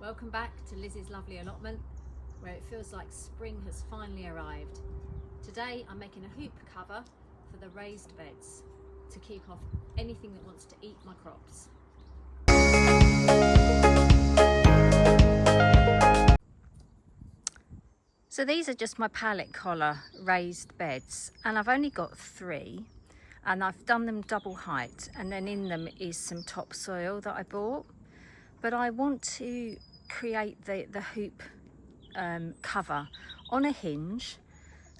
Welcome back to Lizzie's lovely allotment, where it feels like spring has finally arrived. Today I'm making a hoop cover for the raised beds to keep off anything that wants to eat my crops. So these are just my pallet collar raised beds, and I've only got 3, and I've done them double height, and then in them is some topsoil that I bought. But I want to create the hoop cover on a hinge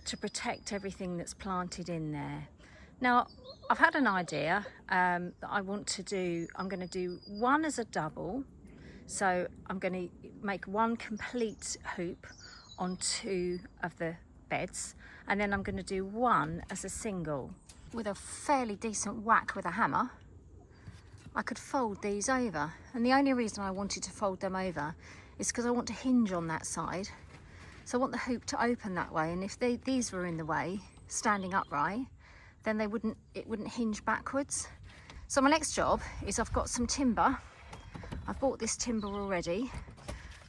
to protect everything that's planted in there. Now I've had an idea that I want to do. I'm going to do one as a double, so I'm going to make one complete hoop on 2 of the beds, and then I'm going to do one as a single. With a fairly decent whack with a hammer, I could fold these over, and the only reason I wanted to fold them over is because I want to hinge on that side. So I want the hoop to open that way, and if these were in the way, standing upright, then it wouldn't hinge backwards. So my next job is I've got some timber. I've bought this timber already,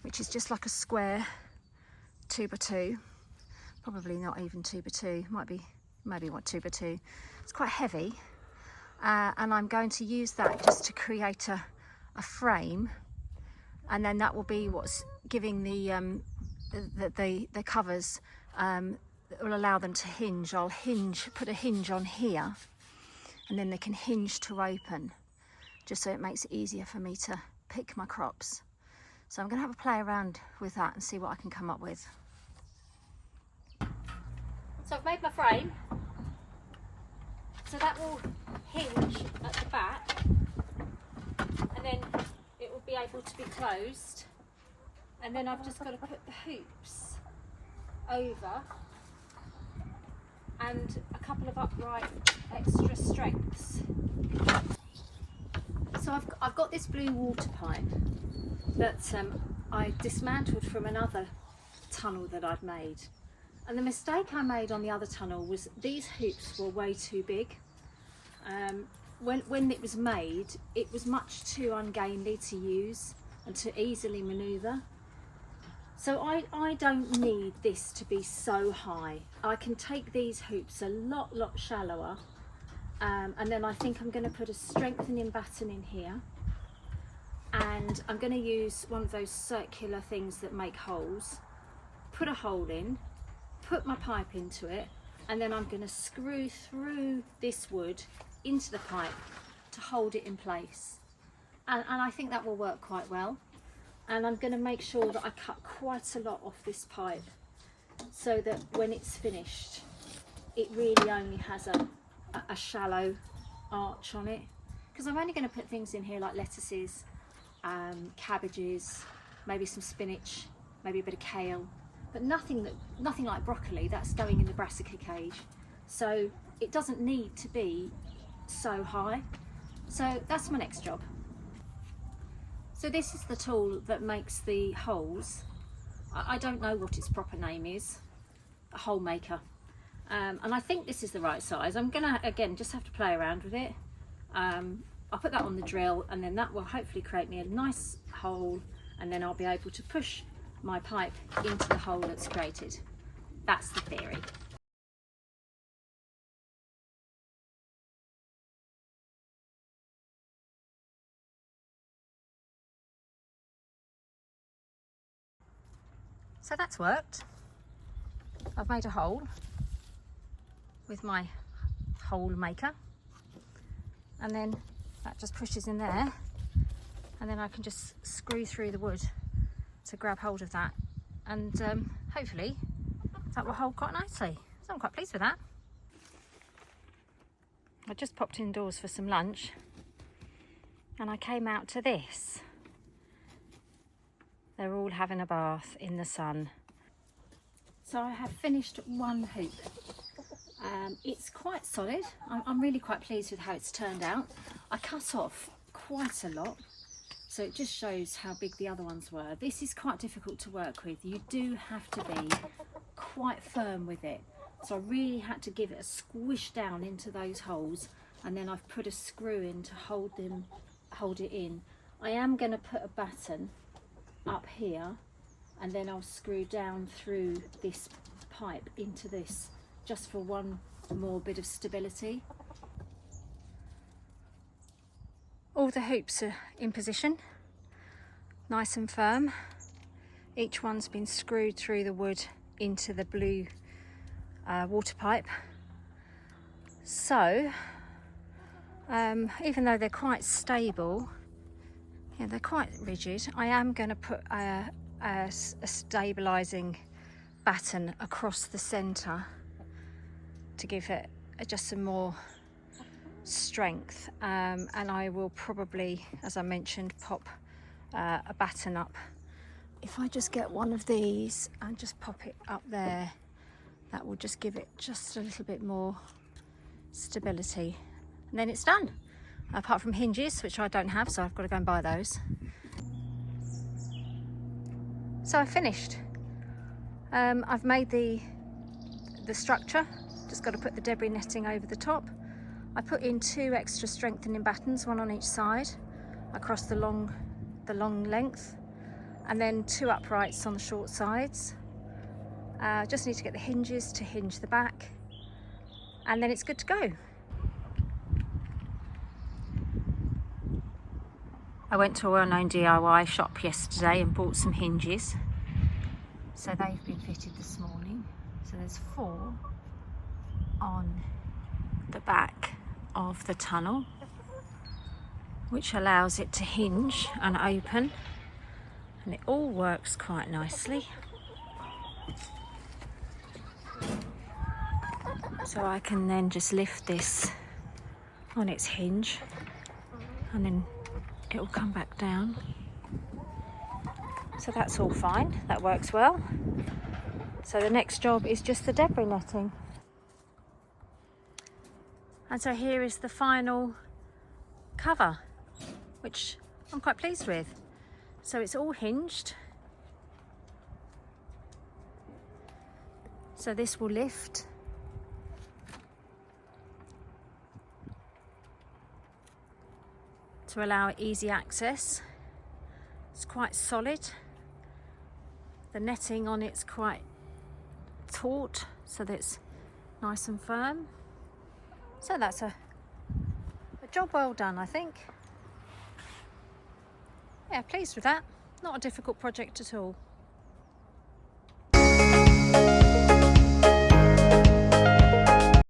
which is just like a square 2x2, probably not even 2x2, maybe what 2x2. It's quite heavy. And I'm going to use that just to create a frame, and then that will be what's giving the covers that will allow them to hinge. I'll put a hinge on here, and then they can hinge to open, just so it makes it easier for me to pick my crops. So I'm going to have a play around with that and see what I can come up with. So I've made my frame. So that will hinge at the back, and then it will be able to be closed, and then I've just got to put the hoops over and a couple of upright extra strengths. So I've got this blue water pipe that I dismantled from another tunnel that I'd made. And the mistake I made on the other tunnel was these hoops were way too big. When it was made, it was much too ungainly to use and to easily manoeuvre. So I don't need this to be so high. I can take these hoops a lot shallower, and then I think I'm going to put a strengthening batten in here, and I'm going to use one of those circular things that make holes, put a hole in, put my pipe into it, and then I'm going to screw through this wood into the pipe to hold it in place, and I think that will work quite well. And I'm going to make sure that I cut quite a lot off this pipe, so that when it's finished it really only has a shallow arch on it, because I'm only going to put things in here like lettuces, cabbages, maybe some spinach, maybe a bit of kale, but nothing like broccoli. That's going in the brassica cage, so it doesn't need to be so high. So that's my next job. So this is the tool that makes the holes. I don't know what its proper name is, a hole maker, and I think this is the right size. I'm gonna again just have to play around with it. I'll put that on the drill, and then that will hopefully create me a nice hole, and then I'll be able to push my pipe into the hole that's created. That's the theory. So that's worked. I've made a hole with my hole maker, and then that just pushes in there, and then I can just screw through the wood to grab hold of that, and hopefully that will hold quite nicely. So I'm quite pleased with that. I just popped indoors for some lunch, and I came out to this. They're all having a bath in the sun. So I have finished one hoop. It's quite solid. I'm really quite pleased with how it's turned out. I cut off quite a lot, so it just shows how big the other ones were. This is quite difficult to work with. You do have to be quite firm with it. So I really had to give it a squish down into those holes, and then I've put a screw in to hold it in. I am going to put a batten up here, and then I'll screw down through this pipe into this, just for one more bit of stability. All the hoops are in position, nice and firm. Each one's been screwed through the wood into the blue water pipe. So even though they're quite stable, yeah, they're quite rigid, I am going to put a stabilising batten across the centre to give it just some more strength, and I will probably, as I mentioned, pop a batten up. If I just get one of these and just pop it up there, that will just give it just a little bit more stability, and then it's done. Apart from hinges, which I don't have, so I've got to go and buy those. So I've finished. I've made the structure, just got to put the debris netting over the top. I put in 2 extra strengthening battens, one on each side across the long length, and then 2 uprights on the short sides. Just need to get the hinges to hinge the back, and then it's good to go. I went to a well-known DIY shop yesterday and bought some hinges. So they've been fitted this morning. So there's 4 on the back of the tunnel, which allows it to hinge and open, and it all works quite nicely. So I can then just lift this on its hinge, and then it will come back down. So that's all fine, that works well. So the next job is just the debris netting. And so here is the final cover, which I'm quite pleased with. So it's all hinged. So this will lift. To allow easy access. It's quite solid. The netting on it's quite taut, so that it's nice and firm. So that's a job well done, I think. Yeah, pleased with that. Not a difficult project at all.